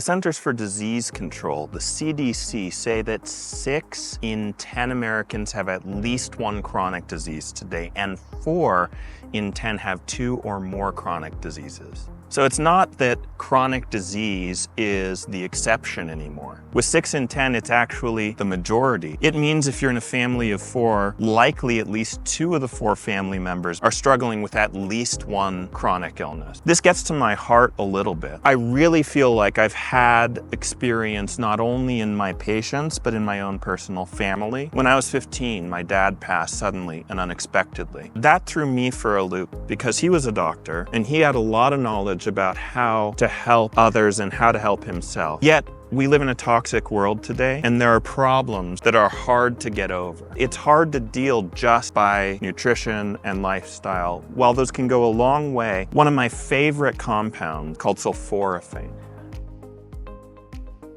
The Centers for Disease Control, the CDC, say that 6 in 10 Americans have at least one chronic disease today, and 4 in 10 have 2 or more chronic diseases. So it's not that chronic disease is the exception anymore. With 6 in 10, it's actually the majority. It means if you're in a family of 4, likely at least 2 of the 4 family members are struggling with at least one chronic illness. This gets to my heart a little bit. I really feel like I've had experience not only in my patients, but in my own personal family. When I was 15, my dad passed suddenly and unexpectedly. That threw me for a loop because he was a doctor and he had a lot of knowledge about how to help others and how to help himself. Yet, we live in a toxic world today, and there are problems that are hard to get over. It's hard to deal just by nutrition and lifestyle. While those can go a long way, one of my favorite compounds called sulforaphane.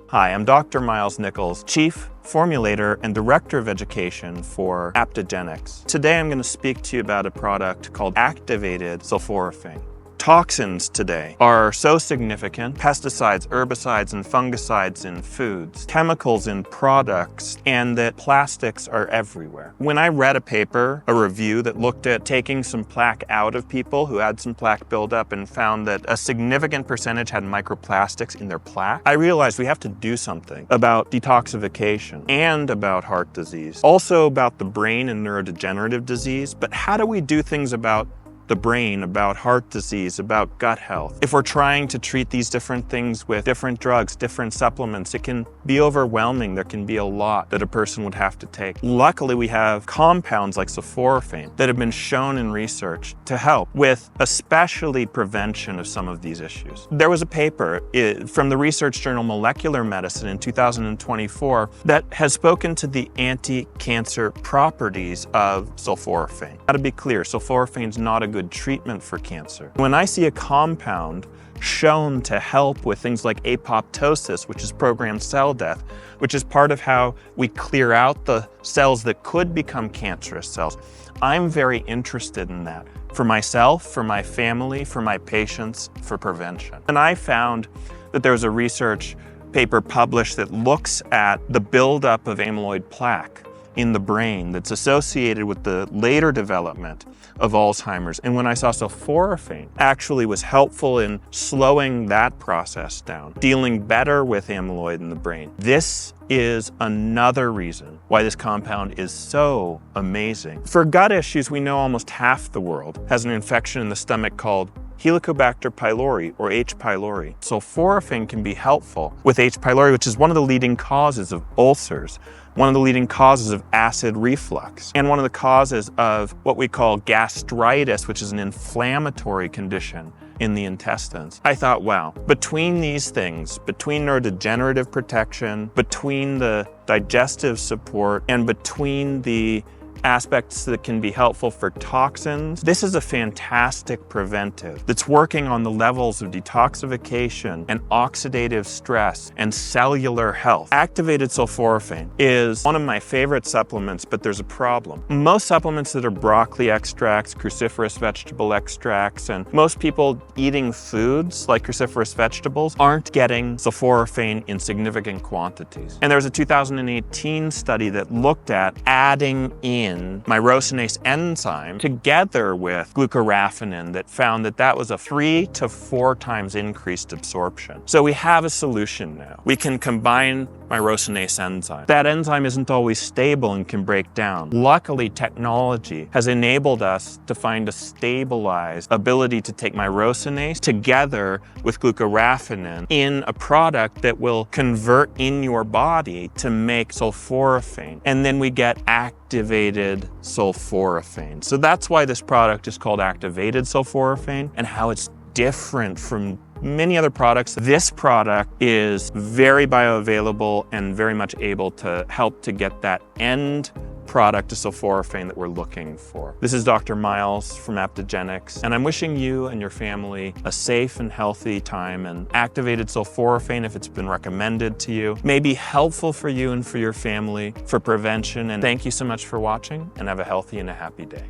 Hi, I'm Dr. Miles Nichols, Chief Formulator and Director of Education for Aptogenix. Today I'm going to speak to you about a product called Activated Sulforaphane. Toxins today are so significant. Pesticides, herbicides, and fungicides in foods, chemicals in products, and that plastics are everywhere. When I read a paper, a review that looked at taking some plaque out of people who had some plaque buildup and found that a significant percentage had microplastics in their plaque, I realized we have to do something about detoxification and about heart disease. Also about the brain and neurodegenerative disease, but how do we do things about the brain, about heart disease, about gut health? If we're trying to treat these different things with different drugs, different supplements, it can be overwhelming. There can be a lot that a person would have to take. Luckily, we have compounds like sulforaphane that have been shown in research to help with especially prevention of some of these issues. There was a paper from the research journal Molecular Medicine in 2024 that has spoken to the anti-cancer properties of sulforaphane. Now, to be clear, sulforaphane is not a good treatment for cancer. When I see a compound shown to help with things like apoptosis, which is programmed cell death, which is part of how we clear out the cells that could become cancerous cells, I'm very interested in that for myself, for my family, for my patients, for prevention. And I found that there was a research paper published that looks at the buildup of amyloid plaque in the brain that's associated with the later development of Alzheimer's. And when I saw sulforaphane actually was helpful in slowing that process down, dealing better with amyloid in the brain. This is another reason why this compound is so amazing. For gut issues, we know almost half the world has an infection in the stomach called Helicobacter pylori, or H. pylori. Sulforaphane can be helpful with H. pylori, which is one of the leading causes of ulcers, one of the leading causes of acid reflux, and one of the causes of what we call gastritis, which is an inflammatory condition in the intestines. I thought, wow, between these things, between neurodegenerative protection, between the digestive support, and between the aspects that can be helpful for toxins, this is a fantastic preventive that's working on the levels of detoxification and oxidative stress and cellular health. Activated sulforaphane is one of my favorite supplements, but there's a problem. Most supplements that are broccoli extracts, cruciferous vegetable extracts, and most people eating foods like cruciferous vegetables aren't getting sulforaphane in significant quantities. And there was a 2018 study that looked at adding in myrosinase enzyme together with glucoraphanin that found that that was a 3 to 4 times increased absorption. So we have a solution now. We can combine myrosinase enzyme. That enzyme isn't always stable and can break down. Luckily, technology has enabled us to find a stabilized ability to take myrosinase together with glucoraphanin in a product that will convert in your body to make sulforaphane. And then we get activated sulforaphane. So that's why this product is called activated sulforaphane and how it's different from many other products. This product is very bioavailable and very much able to help to get that end product to sulforaphane that we're looking for. This is Dr. Miles from Aptogenix, and I'm wishing you and your family a safe and healthy time. And activated sulforaphane, if it's been recommended to you, may be helpful for you and for your family for prevention. And thank you so much for watching, and have a healthy and a happy day.